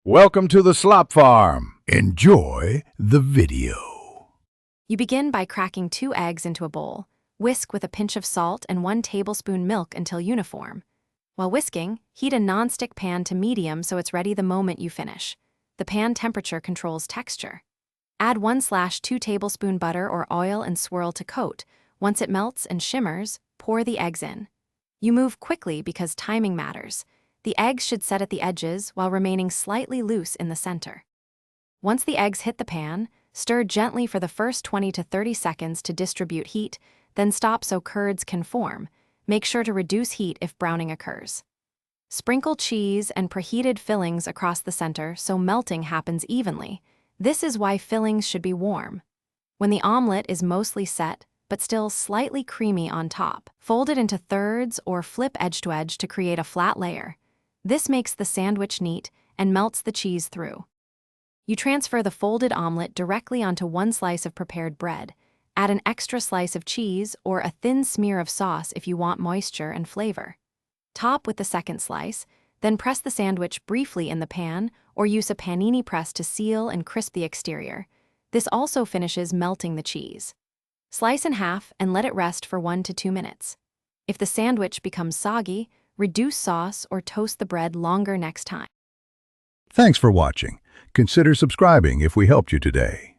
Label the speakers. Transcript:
Speaker 1: Welcome to the Slop Farm. Enjoy the video.
Speaker 2: You begin by cracking 2 eggs into a bowl. Whisk with a pinch of salt and 1 tablespoon milk until uniform. While whisking, heat a non-stick pan to medium so it's ready the moment you finish. The pan temperature controls texture. Add 1/2 tablespoon butter or oil and swirl to coat. Once it melts and shimmers, pour the eggs in. You move quickly because timing matters. The eggs should set at the edges while remaining slightly loose in the center. Once the eggs hit the pan, stir gently for the first 20 to 30 seconds to distribute heat, then stop so curds can form. Make sure to reduce heat if browning occurs. Sprinkle cheese and preheated fillings across the center so melting happens evenly. This is why fillings should be warm. When the omelet is mostly set, but still slightly creamy on top, fold it into thirds or flip edge to edge to create a flat layer. This makes the sandwich neat and melts the cheese through. You transfer the folded omelet directly onto 1 slice of prepared bread. Add an extra slice of cheese or a thin smear of sauce if you want moisture and flavor. Top with the second slice, then press the sandwich briefly in the pan or use a panini press to seal and crisp the exterior. This also finishes melting the cheese. Slice in half and let it rest for 1 to 2 minutes. If the sandwich becomes soggy, reduce sauce or toast the bread longer next time.
Speaker 1: Thanks for watching. Consider subscribing if we helped you today.